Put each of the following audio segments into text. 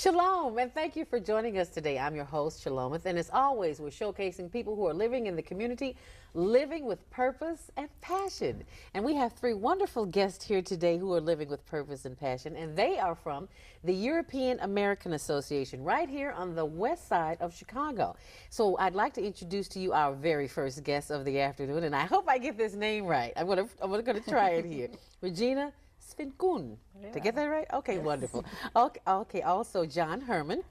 Shalom, and thank you for joining us today. I'm your host, Shalomith, and as always, we're showcasing people who are living in the community, living with purpose and passion. And we have three wonderful guests here today who are living with purpose and passion, and they are from the European American Association right here on the west side of Chicago. So I'd like to introduce to you our very first guest of the afternoon, and I hope I get this name right. I'm gonna try it here. Regina Svinkun. To get that right? Okay, yes. Wonderful. Okay, also John Herman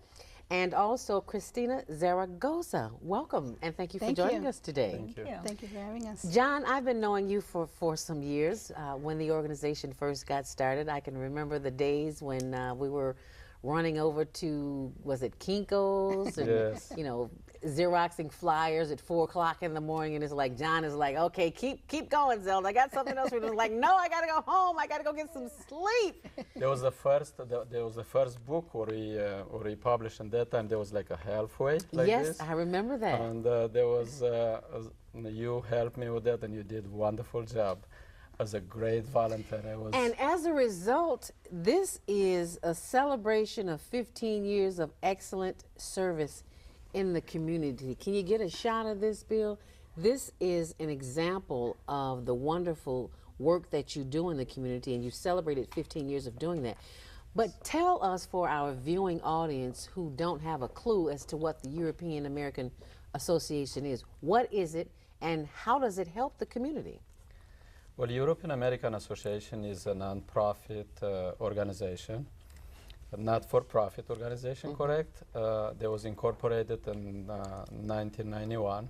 and also Christina Zaragoza. Welcome and thank you for joining us today. Thank you. Thank you for having us. John, I've been knowing you for some years. When the organization first got started, I can remember the days when we were running over to, was it Kinko's? And, yes. You know, Xeroxing flyers at 4 o'clock in the morning, and it's like, John is like, okay, keep going, Zelda. I got something else. We're like, no, I gotta go home. I gotta go get some sleep. There was the first book we published, and that time there was like a halfway. Like yes, this. I remember that. And there was you helped me with that, and you did a wonderful job. As a great volunteer, And as a result, this is a celebration of 15 years of excellent service in the community. Can you get a shot of this, Bill? This is an example of the wonderful work that you do in the community, and you celebrated 15 years of doing that. But tell us, for our viewing audience who don't have a clue as to what the European American Association is, what is it and how does it help the community? Well, European American Association is a non-profit organization, a not-for-profit organization, correct? That was incorporated in 1991.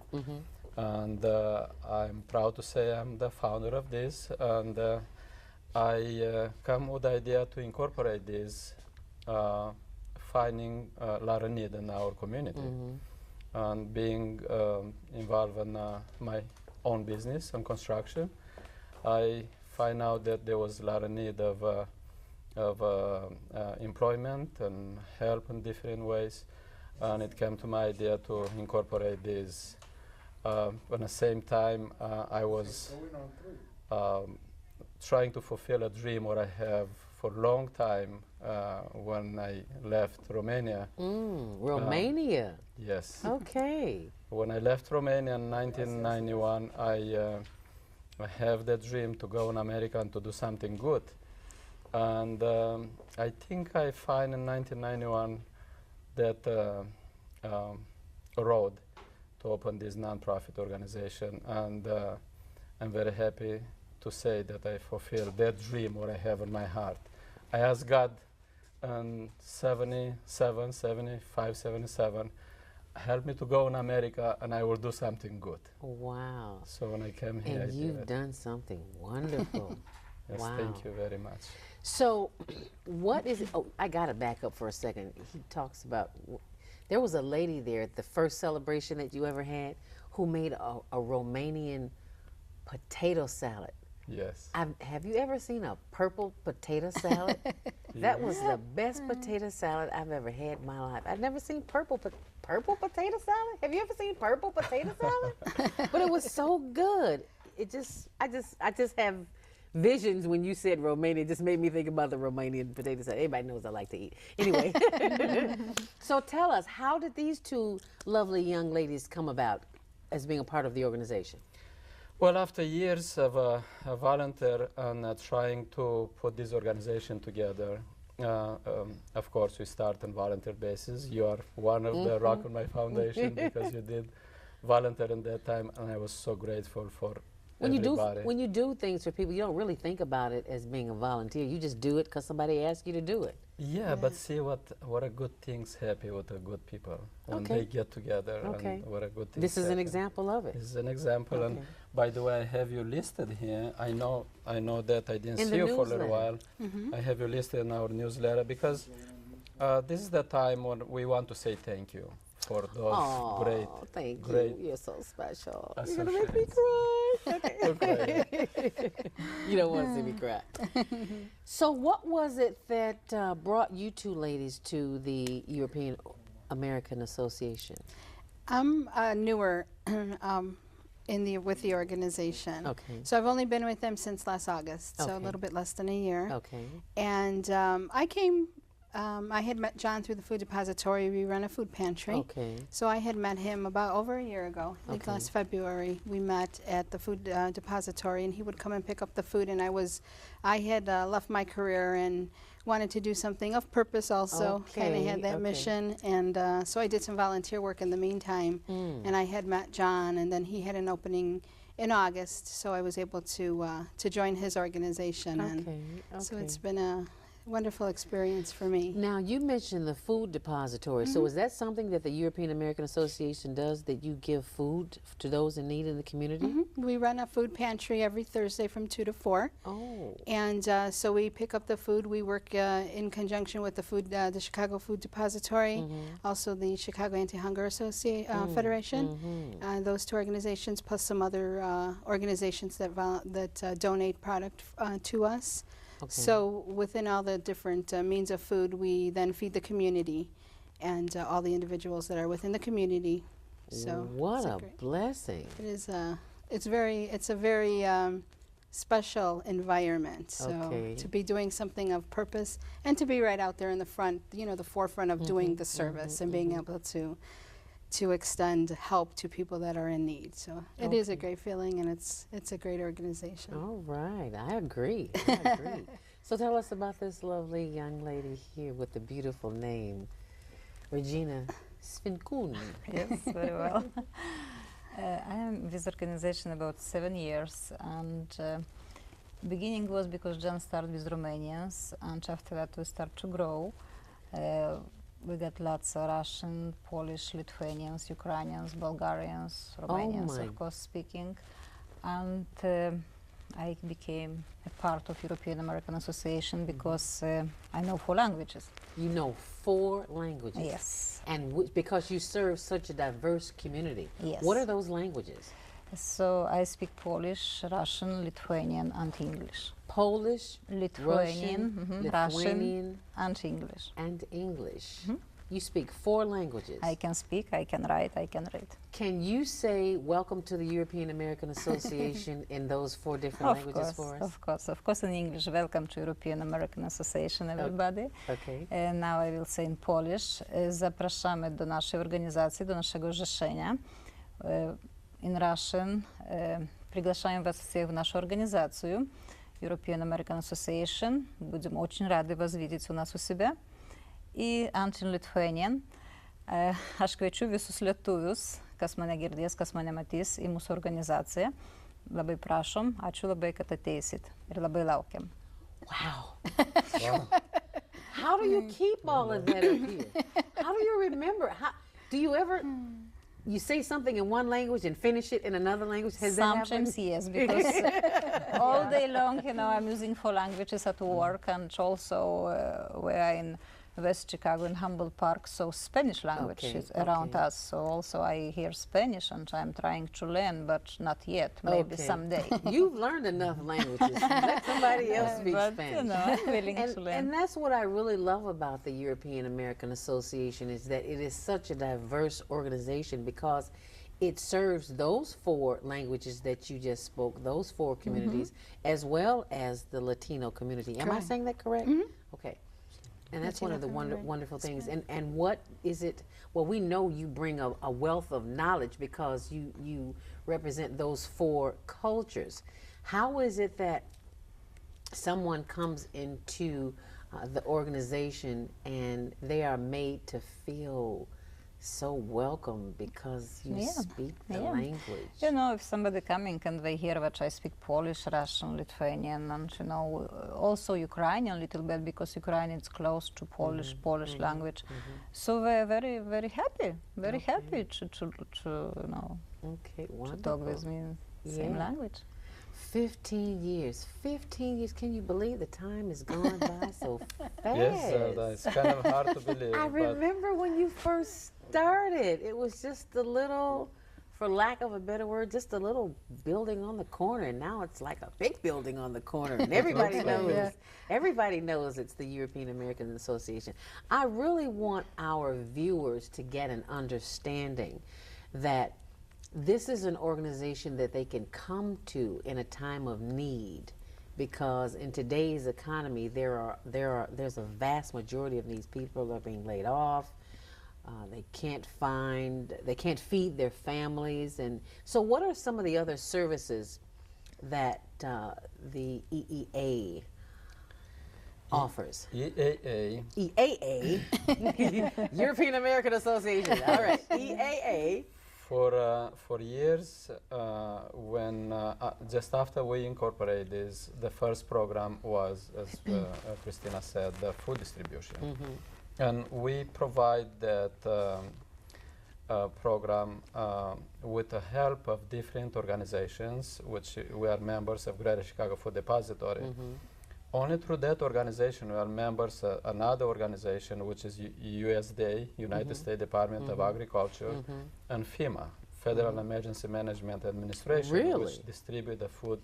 And I'm proud to say I'm the founder of this. And I come with the idea to incorporate this, finding a lot of need in our community. And being involved in my own business and construction, I find out that there was a lot of need of employment and help in different ways, and it came to my idea to incorporate this. At the same time, I was trying to fulfill a dream what I have for a long time when I left Romania. Romania? Yes. Okay. When I left Romania in 1991, I have that dream to go in America and to do something good. And I think I find in 1991 that road to open this nonprofit organization. And I'm very happy to say that I fulfilled that dream what I have in my heart. I asked God in 77, 75, 77, help me to go in America and I will do something good. Wow. So when I came here, and you've done something wonderful. Yes, wow. Thank you very much. So what is it? Oh, I got to back up for a second. He talks about, there was a lady there at the first celebration that you ever had who made a Romanian potato salad. Yes. Have you ever seen a purple potato salad? That was the best potato salad I've ever had in my life. I've never seen purple potato salad. Have you ever seen purple potato salad? But it was so good. I just have visions when you said Romania. It just made me think about the Romanian potato salad. Everybody knows I like to eat. Anyway, so tell us, how did these two lovely young ladies come about as being a part of the organization? Well, after years of a volunteer and trying to put this organization together, of course, we start on volunteer basis. You are one of the Rock on My Foundation because you did volunteer in that time, and I was so grateful for everybody. When you do things for people, you don't really think about it as being a volunteer. You just do it because somebody asked you to do it. Yeah, but see what a good things happen with the good people when they get together. And what a good thing. This is an example of it. This is an example, and by the way, I have you listed here. I know that I didn't see you for a little while. I have you listed in our newsletter because this is the time when we want to say thank you for those thank great you. You're so special. You're gonna make me cry. Okay. You don't want to see me cry. So what was it that brought you two ladies to the European American Association? I'm newer with the organization. Okay. So I've only been with them since last August, so a little bit less than a year. Okay. And I came I had met John through the food depository. We run a food pantry. Okay. So I had met him about over a year ago. I think Okay. last February we met at the food depository, and he would come and pick up the food. And I had left my career and wanted to do something of purpose also. Kind of Okay, had that okay. mission, and so I did some volunteer work in the meantime. And I had met John, and then he had an opening in August, so I was able to join his organization. And so it's been a wonderful experience for me. Now, you mentioned the food depository. So is that something that the European American Association does, that you give food to those in need in the community? We run a food pantry every Thursday from 2 to 4. Oh. And so we pick up the food. We work in conjunction with the Chicago Food Depository, also the Chicago Anti-Hunger Federation. Those two organizations, plus some other organizations that donate product to us. Okay. So within all the different means of food, we then feed the community and all the individuals that are within the community. So What it's a great- blessing. It is it's a very special environment. So Okay. to be doing something of purpose and to be right out there in the front, the forefront of doing the service and being able to extend help to people that are in need. So it is a great feeling, and it's a great organization. All right, I agree. I agree. So tell us about this lovely young lady here with the beautiful name, Regina Svinkun. Yes, very well. I am with this organization about 7 years, and beginning was because John started with Romanians, and after that we start to grow. We got lots of Russian, Polish, Lithuanians, Ukrainians, Bulgarians, Romanians, my. of course, speaking. And I became a part of European American Association because I know 4 languages. You know 4 languages. Yes. And because you serve such a diverse community. Yes. What are those languages? So I speak Polish, Russian, Lithuanian, and English. Polish, Lithuanian, Russian, Russian, Lithuanian, and English. and English. You speak 4 languages. I can speak, I can write, I can read. Can you say welcome to the European American Association in those 4 different languages for us? Of course, in English. Welcome to European American Association, everybody. Okay. And now I will say in Polish. Zapraszamy do naszej organizacji, do naszego zrzeszenia. In Russian, приглашаем вас всех в нашу организацию, European American Association. Будем очень рады вас видеть у нас у себя. И in Lithuanian, aš kviečiu visus lietuvius, kas mane girdės, kas mane matys, į mūsų organizaciją. Labai prašom, ačiū labai, kad ateisit ir labai laukiam. Wow. How do you keep all of that up here? How do you remember? Do you ever, you say something in one language and finish it in another language? Has that happened? Sometimes yes, because all day long, I'm using 4 languages at work, and also we're in West Chicago in Humboldt Park, so Spanish language is around us. So also I hear Spanish, and I'm trying to learn, but not yet. Maybe someday. You've learned enough languages. Let somebody else speak But, Spanish. I'm willing to learn. And that's what I really love about the European American Association, is that it is such a diverse organization because it serves those 4 languages that you just spoke, those 4 communities, as well as the Latino community. Am I saying that correct? Okay. And that's one of the wonderful things. And what is it? Well, we know you bring a wealth of knowledge because you represent those 4 cultures. How is it that someone comes into the organization and they are made to feel so welcome because you speak the language? If somebody coming and they hear that I speak Polish, Russian, Lithuanian, and also Ukrainian a little bit, because Ukrainian is close to Polish language. So they're very, very happy, happy to talk with me in the same language. 15 years. 15 years. Can you believe the time has gone by so fast? Yes, it's kind of hard to believe. I remember when you first started, it was just a little, for lack of a better word, just a little building on the corner. And now it's like a big building on the corner. And everybody knows. Everybody knows it's the European American Association. I really want our viewers to get an understanding that this is an organization that they can come to in a time of need because in today's economy, there's a vast majority of these people are being laid off. They can't feed their families, and so what are some of the other services that the EEA offers? EAA. EAA, European American Association. All right, EAA. For years, when just after we incorporated this, the first program was, as Christina said, the food distribution. And we provide that program with the help of different organizations, which we are members of Greater Chicago Food Depository. Only through that organization we are members of another organization, which is USDA, United States Department of Agriculture, and FEMA, Federal Emergency Management Administration, which distribute the food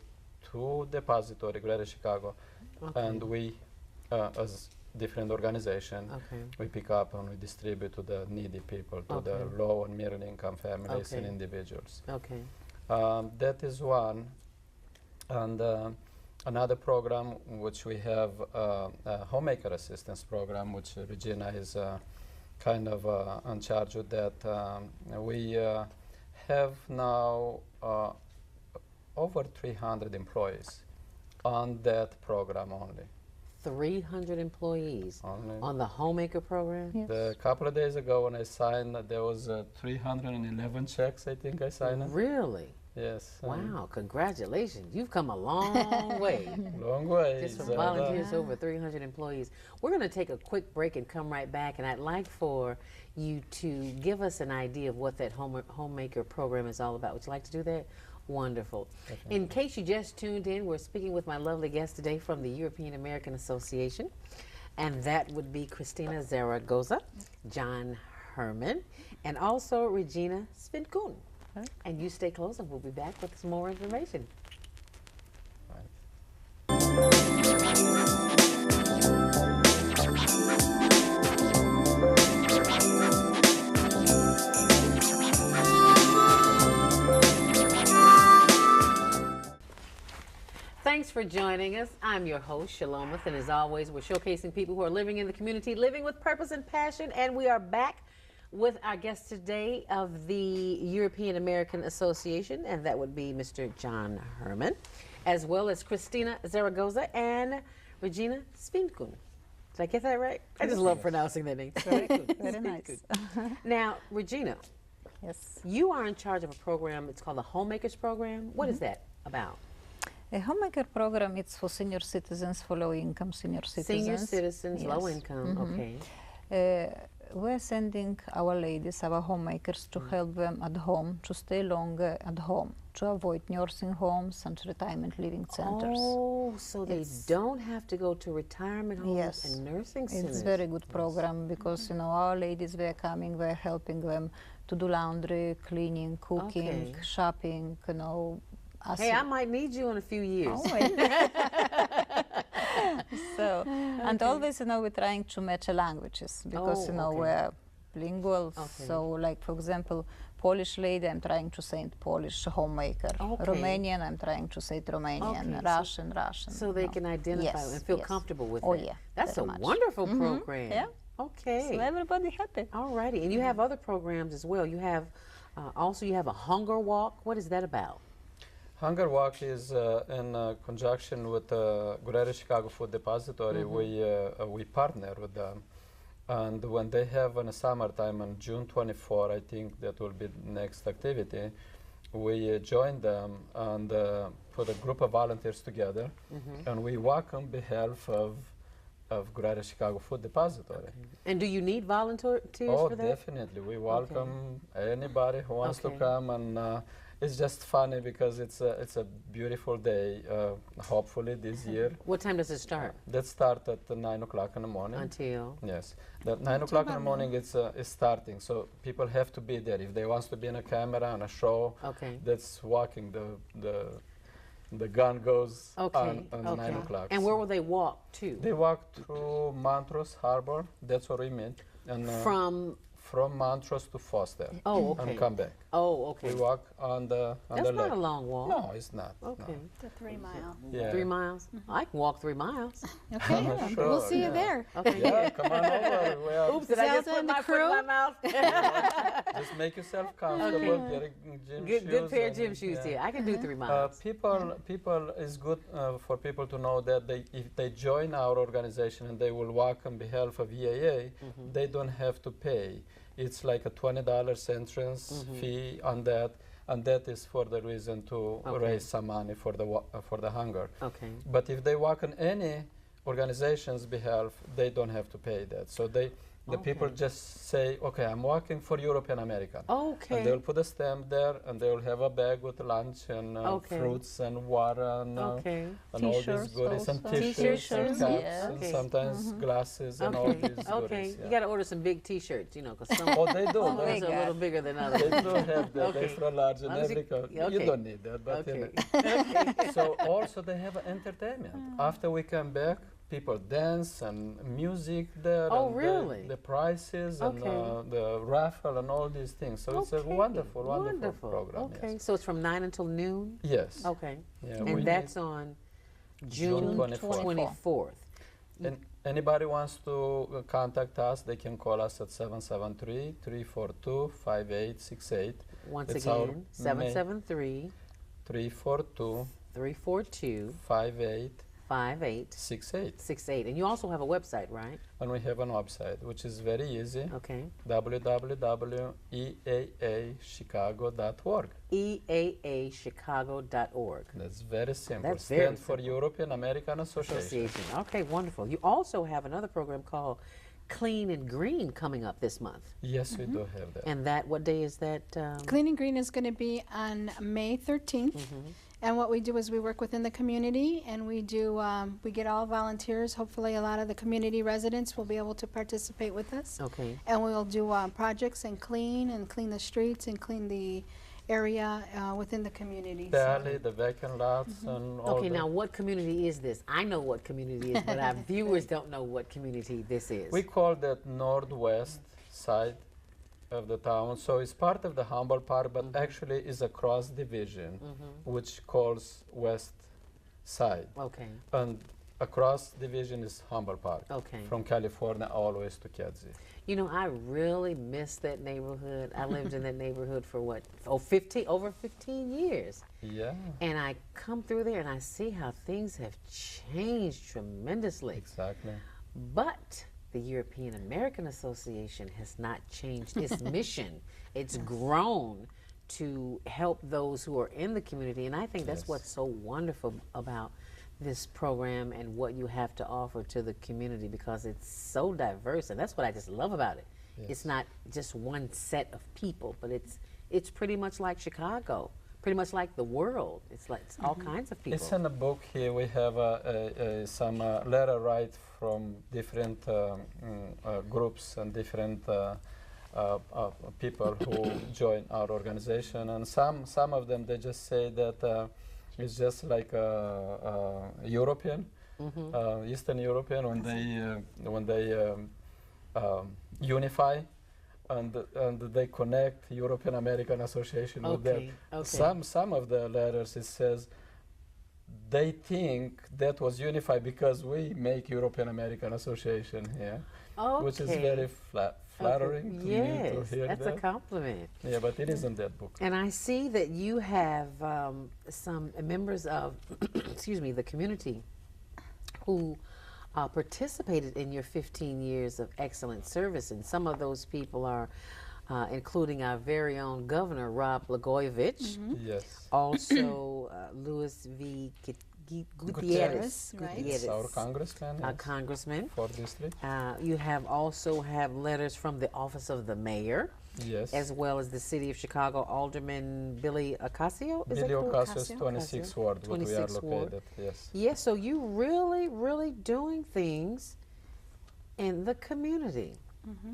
to Depository, Greater Chicago, and we, as different organization, we pick up and we distribute to the needy people, to the low and middle income families and individuals. That is one. And another program which we have, a homemaker assistance program, which Regina is kind of in charge of that. We have now over 300 employees on that program only. 300 employees Only. on the homemaker program? Yes. A couple of days ago when I signed, there was 311 checks, I think I signed. Really? Yes. Wow, congratulations. You've come a long way. Long way. Just from volunteers to over 300 employees. We're going to take a quick break and come right back, and I'd like for you to give us an idea of what that homemaker program is all about. Would you like to do that? Wonderful. Definitely. In case you just tuned in, we're speaking with my lovely guest today from the European American Association, and that would be Christina Garza, John Herman, and also Regina Svinkun. And you stay close, and we'll be back with some more information. Thanks for joining us. I'm your host, Shalomith, and as always, we're showcasing people who are living in the community, living with purpose and passion, and we are back with our guest today of the European American Association, and that would be Mr. John Herman, as well as Christina Garza and Regina Svinkun. Did I get that right? I just love pronouncing that name. Very good. Very nice. Now, Regina, Yes. you are in charge of a program. It's called the Homemakers Program. What is that about? A homemaker program, it's for senior citizens, for low income senior citizens. Senior citizens, low Yes. income, okay. We're sending our ladies, our homemakers, to help them at home, to stay longer at home, to avoid nursing homes and retirement living centers. Oh, so they don't have to go to retirement homes Yes. and nursing centers. It's a very good program because, you know, our ladies, they're coming, we're helping them to do laundry, cleaning, cooking, Okay. shopping, you know. Hey, I might need you in a few years. Always. So, and always, you know, we're trying to match languages because, you know, okay. we're bilingual. Okay. So, like, for example, Polish lady, I'm trying to say it Polish homemaker. Okay. Romanian, I'm trying to say it Romanian. Okay, Russian, Russian. So they you know. can identify Yes, and feel yes. comfortable with Oh, it. yeah, That's a very much. wonderful program. Yeah. Okay. So everybody happy. All righty. And you have other programs as well. You have also you have a hunger walk. What is that about? Hunger Walk is in conjunction with Greater Chicago Food Depository. We partner with them. And when they have in the summertime on June 24, I think that will be the next activity, we join them and put a group of volunteers together, and we walk on behalf of Greater Chicago Food Depository. And do you need volunteers Oh, for that? definitely. We welcome anybody who wants to Okay. come, and it's just funny because it's a beautiful day. Hopefully this year. What time does it start? That start at 9 o'clock in the morning. Until? Yes, that 9 o'clock in the morning is starting, so people have to be there. If they want to be in a camera and a show, Okay. that's walking. The gun goes Okay. on okay. 9 o'clock. And where will they walk to? They walk through Montrose Harbor. That's where we meet, and From? from Montrose to Foster, Oh, okay. and come back. Oh, okay. We walk on the That's not lake. a long walk. No, it's not. Okay. The 3 mile. No. Yeah. 3 miles? I can walk 3 miles. Okay, Sure, we'll see you yeah. there. Okay. Yeah, come on over. We are- Oops, did I just Zelda put and the my foot in my crew? mouth? Just make yourself comfortable. Get a gym shoes. Good pair of and- gym shoes yeah. here. I can do 3 miles. People is good for people to know that if they join our organization and they will walk on behalf of EAA, they don't have to pay. It's like a $20 entrance fee on that, and that is for the reason to Okay. raise some money for the hunger. Okay. But if they walk on any organization's behalf, they don't have to pay that. So the people Okay. just say, okay, I'm walking for European American. Okay. And they'll put a stamp there, and they'll have a bag with lunch and Okay. fruits and water and, Okay. and all these T-shirts goodies and also. t-shirts and T-shirts, caps yes. and Okay. sometimes glasses and all Okay. these Okay. goodies. You yeah. got to order some big T-shirts, you know, because some Oh, they do. some they, ones are a little bigger than others. they do have that Okay. extra large and Long as you- every color. yeah, You okay. don't need that, but Okay. so also they have entertainment. After we come back, people dance and music there. Oh, and really? The prizes and Okay. the raffle and all these things. So it's a Okay. wonderful, wonderful program. Okay. Yes. So it's from 9 until noon? Yes. Okay. Yeah, we And that's on June June 24th. 24th. And anybody wants to contact us, they can call us at 773-342-5868. Once It's our again, 773 342 342 5868. 5868. And you also have a website, right? And we have an website, which is very easy, Okay. www.eaachicago.org. EAAchicago.org. That's very simple. That's very Stand for simple. European American Association. Association. Okay, wonderful. You also have another program called Clean and Green coming up this month. Yes, we do have that. And that, what day is that? Clean and Green is going to be on May 13th. And what we do is we work within the community, and we do we get all volunteers. Hopefully, a lot of the community residents will be able to participate with us. Okay. And we'll do projects and clean the streets and clean the area within the community. The alley, the vacant lots, and all Okay, that. now what community is this? I know what community is, but our viewers don't know what community this is. We call that northwest side of the town. So it's part of the Humboldt Park, but actually is a cross division, which calls west side. Okay, And across division is Humboldt Park, okay. from California always to Kedzie. You know, I really miss that neighborhood. I lived in that neighborhood for what, over 15 years. Yeah, And I come through there and I see how things have changed tremendously. exactly. But the European American Association has not changed its mission. It's grown to help those who are in the community. And I think that's Yes. what's so wonderful about this program and what you have to offer to the community, because it's so diverse. And that's what I just love about it. Yes. It's not just one set of people, but it's pretty much like Chicago, pretty much like the world. It's like it's all kinds of people. It's in the book here. We have some letter write from different groups and different people who join our organization, and some of them they just say that it's just like European, Eastern European when they unify. And they connect European American Association with that. Okay. Some of the letters it says they think that was unified because we make European American Association here, which is very flattering to me to Yes, hear that's that. a compliment. Yeah, but it is in that book. And I see that you have some members of, excuse me, the community who participated in your 15 years of excellent service, and some of those people are including our very own Governor Rob Blagojevich, Yes, also Luis V. Gutierrez, right. it's our congressman, our yes, congressman. for district. You have also have letters from the office of the mayor, Yes, as well as the city of Chicago Alderman Billy Ocasio. Is Billy that correct? Ocasio, Ocasio? 26th Ward, where we are 26th Ward. located. Yes, Yes, so you really doing things in the community.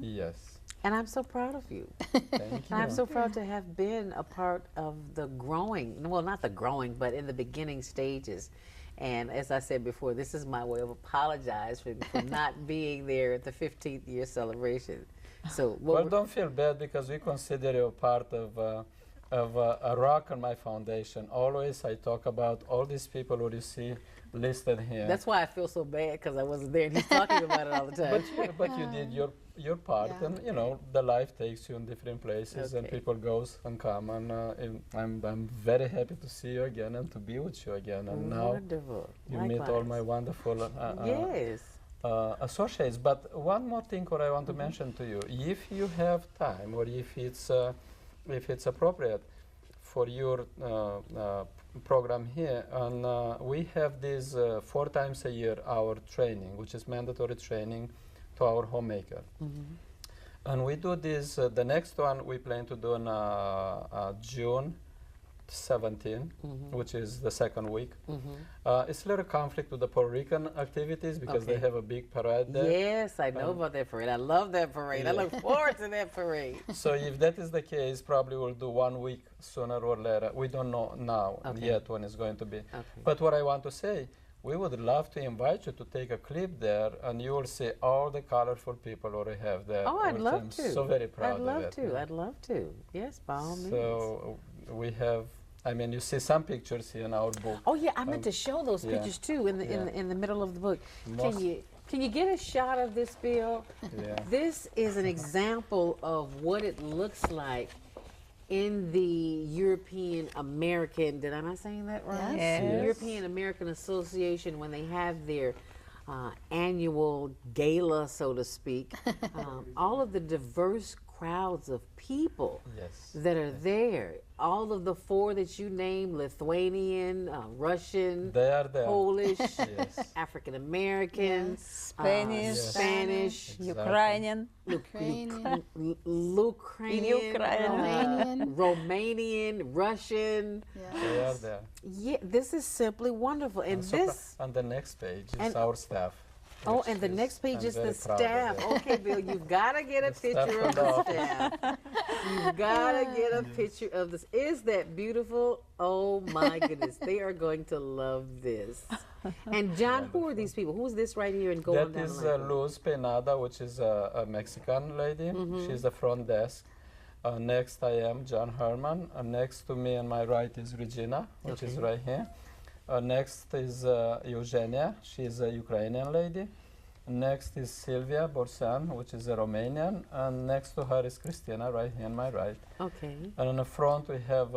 yes. And I'm so proud of you. Thank you. I'm so proud to have been a part of the growing, well, not the growing, but in the beginning stages. And as I said before, this is my way of apologize for not being there at the 15th year celebration. So, Well, don't feel bad because we consider you a part of of a rock on my foundation. Always I talk about all these people who you see listed here. That's why I feel so bad, because I wasn't there and he's talking about it all the time. But you did your part, Yeah. and you know the life takes you in different places, and Okay. people goes and come, and I'm very happy to see you again and to be with you again. And now Wonderful. you meet all Likewise. my wonderful Yes. associates. But one more thing what I want to mention to you, if you have time or if it's appropriate for your program here, and we have this 4 times a year our training, which is mandatory training to our homemaker. And we do this, the next one we plan to do on June 17, which is the second week. It's a little conflict with the Puerto Rican activities because they Okay. have a big parade there. Yes, I know about that parade. I love that parade. I Yeah. look forward to that parade. So if that is the case, probably we'll do 1 week sooner or later. We don't know now Okay. yet when it's going to be. Okay. But what I want to say, we would love to invite you to take a clip there, and you will see all the colorful people who we have there. Oh, I'd which love I'm to. so very proud I'd of love it. to. I'd love to. Yes, by all means. So we have, I mean, you see some pictures here in our book. Oh yeah, I meant to show those yeah. pictures too in the Yeah. in the middle of the book. Most- Can you get a shot of this, Bill? Yeah. This is an example of what it looks like in the European American. Did I not saying that right? Yes. Yes. European American Association, when they have their annual gala, so to speak, all of the diverse crowds of people Yes. that are there. All of the 4 that you named: Lithuanian, Russian, They are there. Polish, Yes. African American, Spanish, Yes. Spanish, Exactly. Ukrainian, Ukrainian, Ukrainian, Romanian. Romanian, Russian. They are Yes. there. Yeah, this is simply wonderful. And So this, on the next page is and- our staff. oh, which and the is- next page I'm is the very proud of staff. it. Okay, Bill, you've got to get a The staff picture from of the the office. staff. You've got to get a picture of this. Is that beautiful? Oh my goodness, they are going to love this. And John, who are these people? Who's this right here and going That down is the line? Luz Penada, which is a Mexican lady. She's the front desk. Next I am John Herman. Next to me on my right is Regina, which is Okay. right here. Next is Eugenia. She's a Ukrainian lady. Next is Silvia Borsan, which is a Romanian. And next to her is Christina, right here on my right. Okay. And on the front we have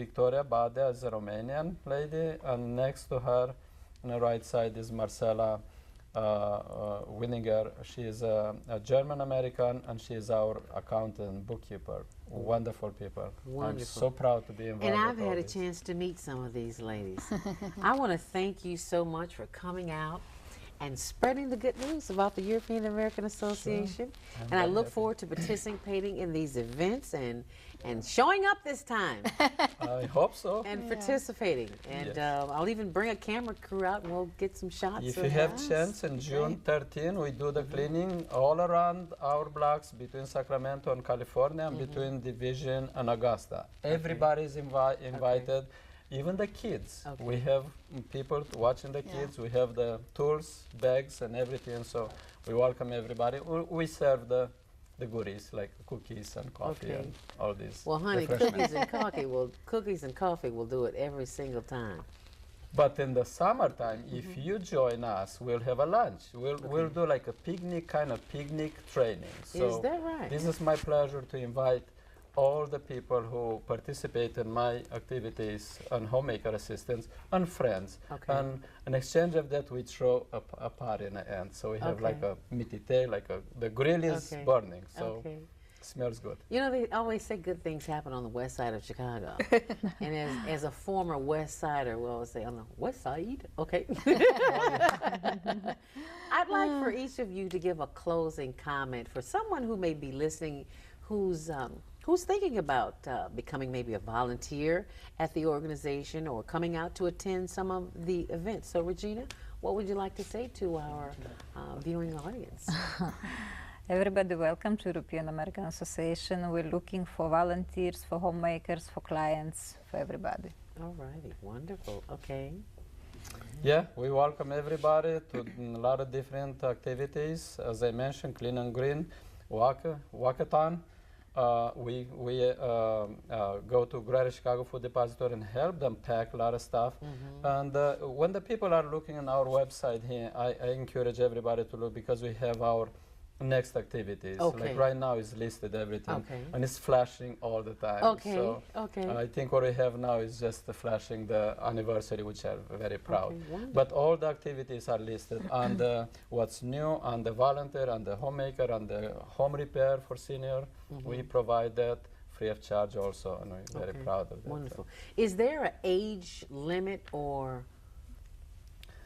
Victoria Bade as a Romanian lady. And next to her on the right side is Marcela Winninger. She is a German American, and she is our accountant, bookkeeper. Wonderful people. I'm Wonderful. so proud to be involved. And I've with all had a this. chance to meet some of these ladies. I want to thank you so much for coming out and spreading the good news about the European American Association. I'm And I very look happy. forward to participating in these events and showing up this time I hope so. and participating. And Yes. I'll even bring a camera crew out and we'll get some shots. If of you have Yes, chance, in June 13, we do the cleaning all around our blocks between Sacramento and California, and between Division and Augusta. Everybody is invited, even the kids. Okay. We have people watching the Yeah. kids. We have the tools, bags, and everything. So we welcome everybody. We serve the goodies like cookies and coffee Okay. and all these. Well, honey, refreshments. cookies and coffee will do it every single time. But in the summertime, if you join us, we'll have a lunch. We'll do like a picnic, kind of picnic training. So Is that right? this is my pleasure to invite all the people who participate in my activities and homemaker assistance and friends. Okay. And in exchange of that, we throw a party in the end. So we have like Okay. a mitite, like the grill is Okay. burning. So Okay. smells good. You know, they always say good things happen on the west side of Chicago. And as a former west sider, well, I'll say on the west side, okay. I'd like for each of you to give a closing comment for someone who may be listening who's thinking about becoming maybe a volunteer at the organization or coming out to attend some of the events. So, Regina, what would you like to say to our viewing audience? everybody welcome to European American Association. We're looking for volunteers, for homemakers, for clients, for everybody. All righty, wonderful. Okay. Yeah, we welcome everybody to a lot of different activities. As I mentioned, Clean and Green, Walkathon, go to Greater Chicago Food Depository and help them pack a lot of stuff. And when the people are looking on our website here, I encourage everybody to look because we have our next activities. Okay. Like right now is listed everything, Okay. and it's flashing all the time. Okay, So okay. I think what we have now is just flashing the anniversary, which I'm very proud. Okay, wonderful. But all the activities are listed on the what's new, on the volunteer, on the homemaker, on the home repair for senior. We provide that free of charge also, and we're very Okay, proud of that. Wonderful. Is there an age limit or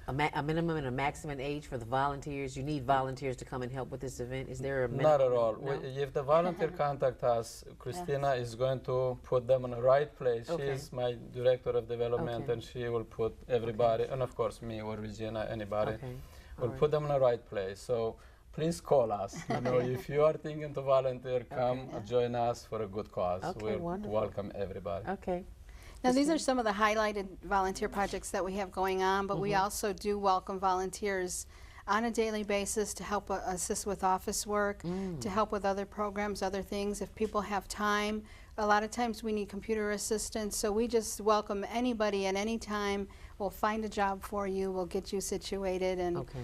a minimum and a maximum age for the volunteers? You need volunteers to come and help with this event. Is there a minimum? Not at all. No? If the volunteer contact us, Christina is going to put them in the right place. Okay. She's my director of development, Okay. and she will put everybody, and of course me or Regina, anybody, Okay. will All right. put them in the right place. So please call us. You know, if you are thinking to volunteer, come join us for a good cause. Okay, We'll wonderful. welcome everybody. Okay. Now, these are some of the highlighted volunteer projects that we have going on, but we also do welcome volunteers on a daily basis to help assist with office work, to help with other programs, other things. If people have time, a lot of times we need computer assistance, so we just welcome anybody at any time. We'll find a job for you, we'll get you situated, and Okay.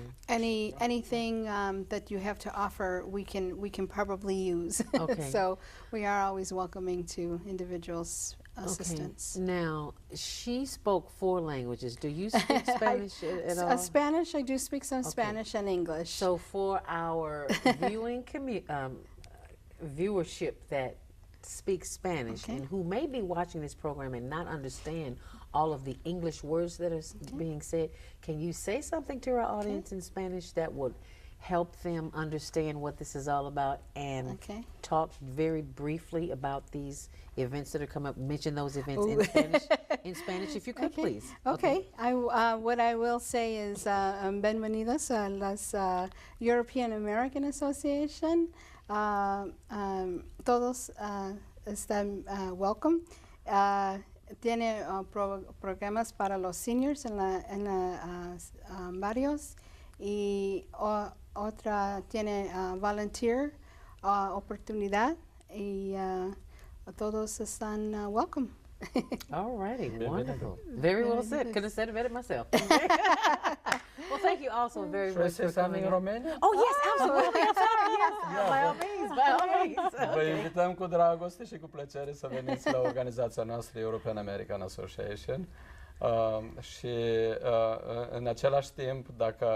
anything that you have to offer, we can probably use. Okay. So we are always welcoming to individuals assistance. Okay. Now, she spoke 4 languages. Do you speak Spanish at all? Spanish, I do speak some Spanish and English. So for our viewing viewership that speaks Spanish and who may be watching this program and not understand all of the English words that are being said, can you say something to our audience in Spanish that would help them understand what this is all about and talk very briefly about these events that are coming up? Mention those events in Spanish, if you could, please. Okay. What I will say is bienvenidos a las European American Association. Todos están welcome. Tiene programas para los seniors en barrios y otra tiene volunteer oportunidad y todos están welcome. All righty, wonderful. Very well said. Could have said it better myself. Well, thank you also very Should I much say for something coming in in. Romanian? Oh, yes, absolutely. I'm sorry, yes. By all means, by all means. Vă invităm cu dragoste și cu plăcere să veniți la organizația noastră European American Association. Și în același timp, dacă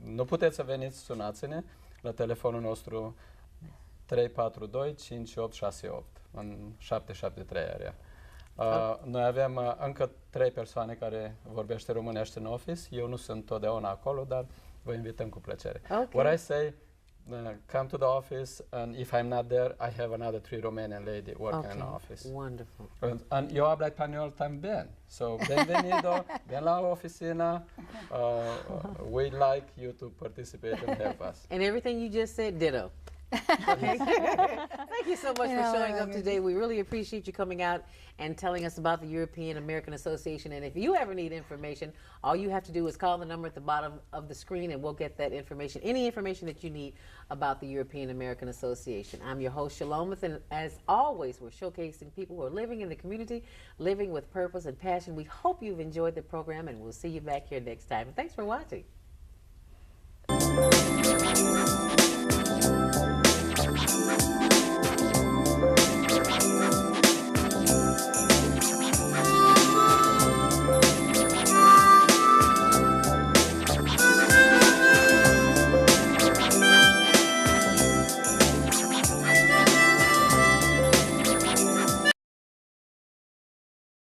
nu puteți să veniți, sunați-ne la telefonul nostru 342-5868 în 773 area. Noi avem încă 3 persoane care vorbește românește în office. Eu nu sunt totdeauna acolo, dar vă invităm cu plăcere. What I say, come to the office, and if I'm not there, I have another 3 Romanian lady working in the office. Wonderful. And eu hablo español también. So, bienvenido, ven la oficina. We'd like you to participate and help us. And everything you just said, ditto. Okay. Thank you so much for showing up today. We really appreciate you coming out and telling us about the European American Association. And if you ever need information, all you have to do is call the number at the bottom of the screen and we'll get that information, any information that you need about the European American Association. I'm your host, Shalomith, and as always, we're showcasing people who are living in the community, living with purpose and passion. We hope you've enjoyed the program, and we'll see you back here next time. And thanks for watching.